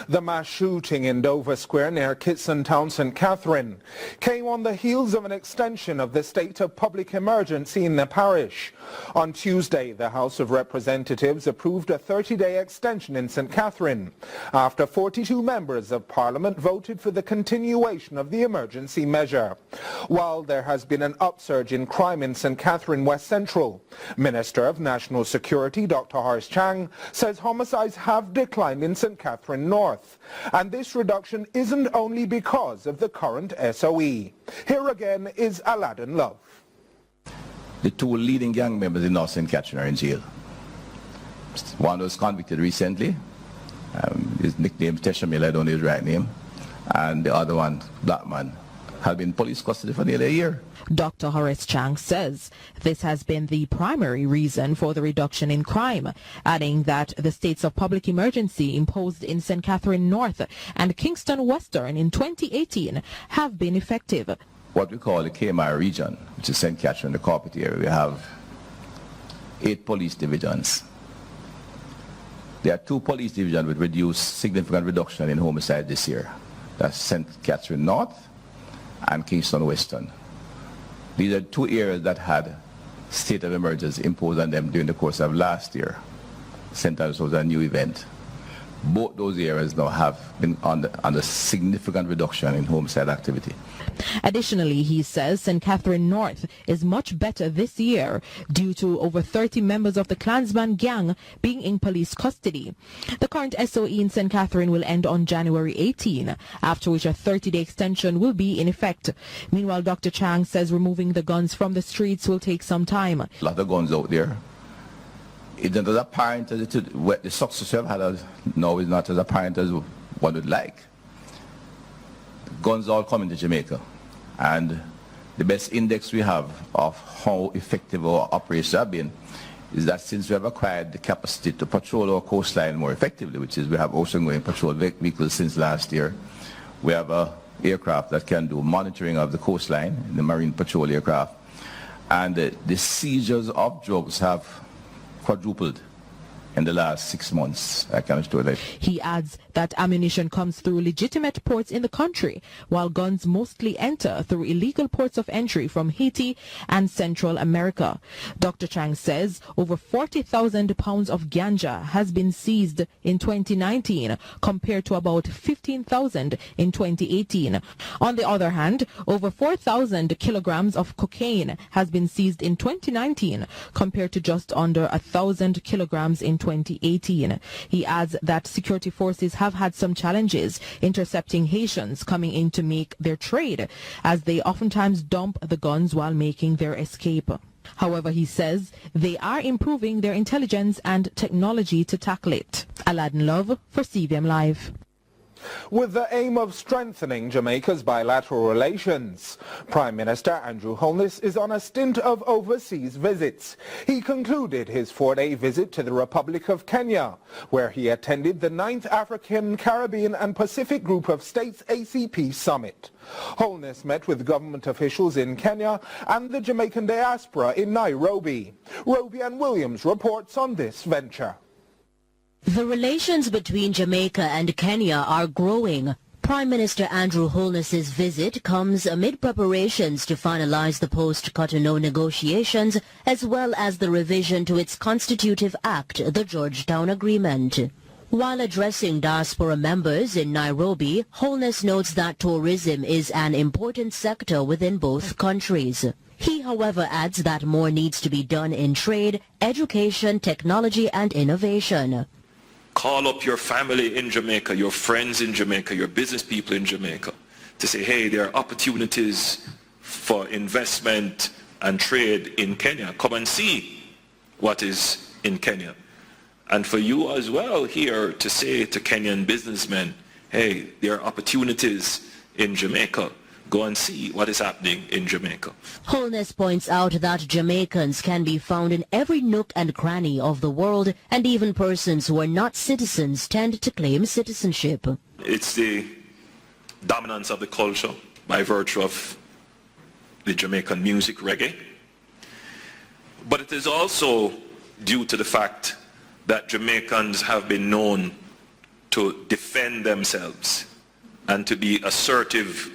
The mass shooting in Dover Square near Kitson Town, St. Catherine, came on the heels of an extension of the state of public emergency in the parish. On Tuesday, the House of Representatives approved a 30-day extension in St. Catherine after 42 members of Parliament voted for the continuation of the emergency measure. While there has been an upsurge in crime in St. Catherine West Central, Minister of National Security Dr. Horace Chang says homicides have declined in St. Catherine North, and this reduction isn't only because of the current SOE. Here again is Aladdin Love. The two leading gang members in North St. Catherine are in jail. One was convicted recently. His nickname is Teshamil, I don't know his right name. And the other one, black man, had been in police custody for nearly a year. Dr. Horace Chang says this has been the primary reason for the reduction in crime, adding that the states of public emergency imposed in St. Catherine North and Kingston Western in 2018 have been effective. What we call the KMI region, which is St. Catherine, the corporate area, we have 8 police divisions. There are 2 police divisions with significant reduction in homicide this year. That's St. Catherine North and Kingston Western. These are 2 areas that had state of emergency imposed on them during the course of last year. St. Andrews was a new event. Both those areas now have been under significant reduction in homicide activity. Additionally, he says St. Catherine North is much better this year due to over 30 members of the Klansman gang being in police custody. The current SOE in St. Catherine will end on January 18, after which a 30-day extension will be in effect. Meanwhile, Dr. Chang says removing the guns from the streets will take some time. A lot of guns out there. It's not as apparent as the success we've had now is not as apparent as one would like. Guns all coming to Jamaica, and the best index we have of how effective our operations have been is that since we have acquired the capacity to patrol our coastline more effectively, which is we have ocean-going patrol vehicles since last year, we have an aircraft that can do monitoring of the coastline, the marine patrol aircraft, and the seizures of drugs have quadrupled in the last 6 months. I can assure that. He adds that ammunition comes through legitimate ports in the country, while guns mostly enter through illegal ports of entry from Haiti and Central America. Dr. Chang says over 40,000 pounds of ganja has been seized in 2019 compared to about 15,000 in 2018. On the other hand, over 4,000 kilograms of cocaine has been seized in 2019 compared to just under 1,000 kilograms in 2018. He adds that security forces have had some challenges intercepting Haitians coming in to make their trade, as they oftentimes dump the guns while making their escape. However, he says they are improving their intelligence and technology to tackle it. Aladdin Love for CVM Live. With the aim of strengthening Jamaica's bilateral relations, Prime Minister Andrew Holness is on a stint of overseas visits. He concluded his 4-day visit to the Republic of Kenya, where he attended the 9th African, Caribbean and Pacific Group of States ACP Summit. Holness met with government officials in Kenya and the Jamaican diaspora in Nairobi. Roby and Williams reports on this venture. The relations between Jamaica and Kenya are growing. Prime Minister Andrew Holness's visit comes amid preparations to finalize the post-Cotonou negotiations as well as the revision to its constitutive act, the Georgetown Agreement. While addressing diaspora members in Nairobi, Holness notes that tourism is an important sector within both countries. He, however, adds that more needs to be done in trade, education, technology and innovation. Call up your family in Jamaica, your friends in Jamaica, your business people in Jamaica to say, hey, there are opportunities for investment and trade in Kenya. Come and see what is in Kenya. And for you as well here to say to Kenyan businessmen, hey, there are opportunities in Jamaica. Go and see what is happening in Jamaica. Holness points out that Jamaicans can be found in every nook and cranny of the world, and even persons who are not citizens tend to claim citizenship. It's the dominance of the culture by virtue of the Jamaican music, reggae. But it is also due to the fact that Jamaicans have been known to defend themselves and to be assertive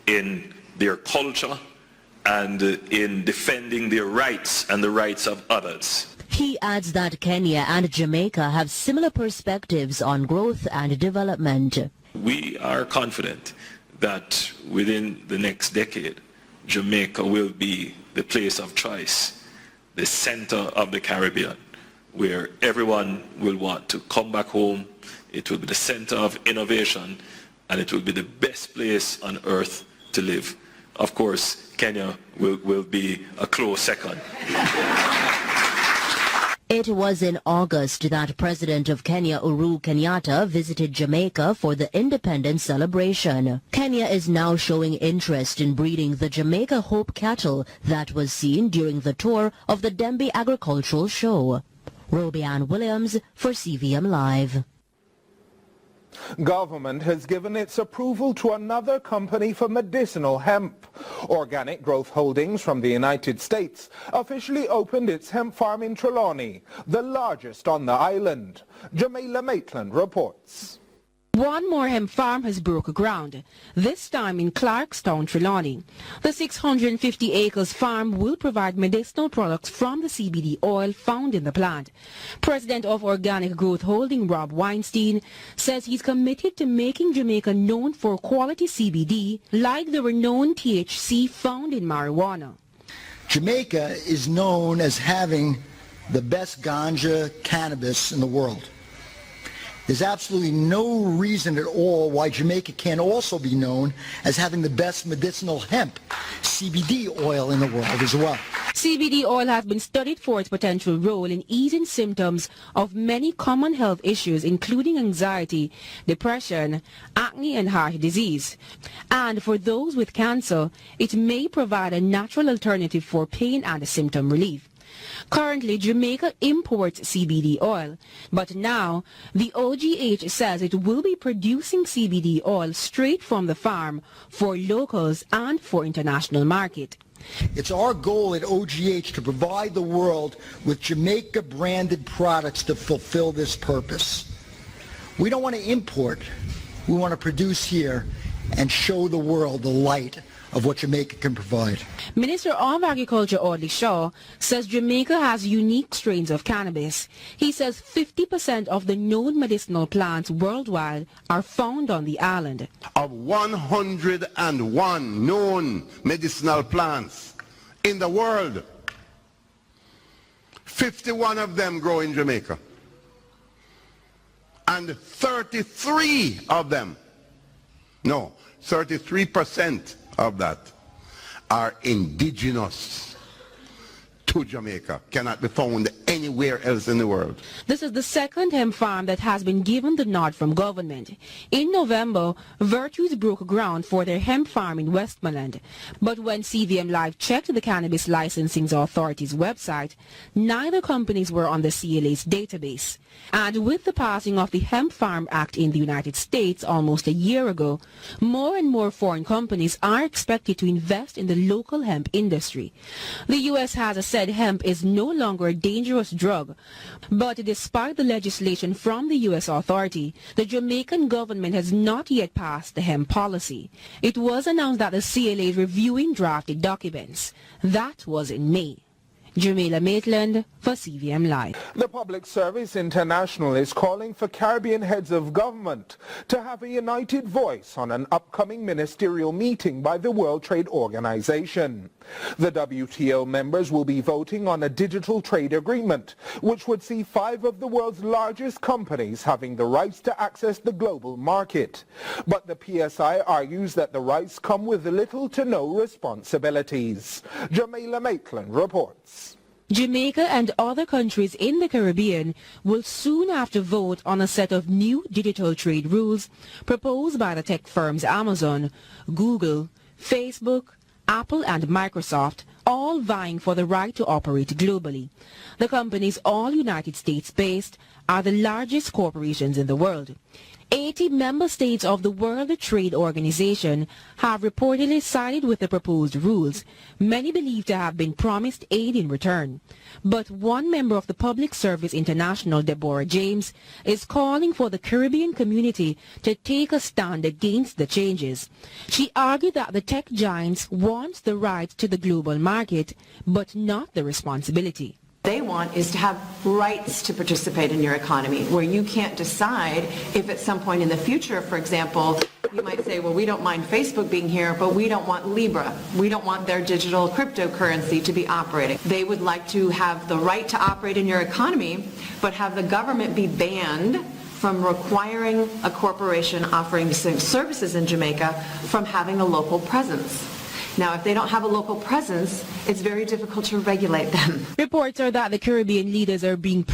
in their culture and in defending their rights and the rights of others. He adds that Kenya and Jamaica have similar perspectives on growth and development. We are confident that within the next decade, Jamaica will be the place of choice, the center of the Caribbean, where everyone will want to come back home. It will be the center of innovation, and it will be the best place on earth to live. Of course, Kenya will be a close second. It was in August that President of Kenya Uhuru Kenyatta visited Jamaica for the independence celebration. Kenya is now showing interest in breeding the Jamaica Hope cattle that was seen during the tour of the Dembe Agricultural Show. Robianne Williams for CVM Live. Government has given its approval to another company for medicinal hemp. Organic Growth Holdings from the United States officially opened its hemp farm in Trelawney, the largest on the island. Jamaica Maitland reports. One more hemp farm has broken ground, this time in Clarkstown, Trelawney. The 650 acres farm will provide medicinal products from the CBD oil found in the plant. President of Organic Growth Holding, Rob Weinstein, says he's committed to making Jamaica known for quality CBD like the renowned THC found in marijuana. Jamaica is known as having the best ganja cannabis in the world. There's absolutely no reason at all why Jamaica can't also be known as having the best medicinal hemp, CBD oil in the world as well. CBD oil has been studied for its potential role in easing symptoms of many common health issues, including anxiety, depression, acne, and heart disease. And for those with cancer, it may provide a natural alternative for pain and symptom relief. Currently, Jamaica imports CBD oil, but now the OGH says it will be producing CBD oil straight from the farm for locals and for international market. It's our goal at OGH to provide the world with Jamaica-branded products to fulfill this purpose. We don't want to import. We want to produce here and show the world the light of what Jamaica can provide. Minister of Agriculture Audley Shaw says Jamaica has unique strains of cannabis. He says 50% of the known medicinal plants worldwide are found on the island. Of 101 known medicinal plants in the world, 51 of them grow in Jamaica. And 33% of that are indigenous to Jamaica, cannot be found anywhere else in the world. This is the second hemp farm that has been given the nod from government. In November, Virtues broke ground for their hemp farm in Westmoreland. But when CVM Live checked the Cannabis Licensing Authority's website, neither companies were on the CLA's database. And with the passing of the Hemp Farm Act in the United States almost a year ago, more and more foreign companies are expected to invest in the local hemp industry. The U.S. has said hemp is no longer a dangerous drug, but despite the legislation from the U.S. authority, the Jamaican government has not yet passed the hemp policy. It was announced that the CLA is reviewing drafted documents. That was in May. Jamaica Maitland for CVM Live. The Public Service International is calling for Caribbean heads of government to have a united voice on an upcoming ministerial meeting by the World Trade Organization. The WTO members will be voting on a digital trade agreement, which would see 5 of the world's largest companies having the rights to access the global market. But the PSI argues that the rights come with little to no responsibilities. Jamaica Maitland reports. Jamaica and other countries in the Caribbean will soon have to vote on a set of new digital trade rules proposed by the tech firms Amazon, Google, Facebook, Apple and Microsoft, all vying for the right to operate globally. The companies, all United States based, are the largest corporations in the world. 80 member states of the World Trade Organization have reportedly sided with the proposed rules, many believed to have been promised aid in return. But one member of the Public Service International, Deborah James, is calling for the Caribbean community to take a stand against the changes. She argued that the tech giants want the right to the global market, but not the responsibility. They want is to have rights to participate in your economy, where you can't decide if at some point in the future, for example, you might say, well, we don't mind Facebook being here, but we don't want Libra. We don't want their digital cryptocurrency to be operating. They would like to have the right to operate in your economy, but have the government be banned from requiring a corporation offering services in Jamaica from having a local presence. Now, if they don't have a local presence, it's very difficult to regulate them. Reports are that the Caribbean leaders are being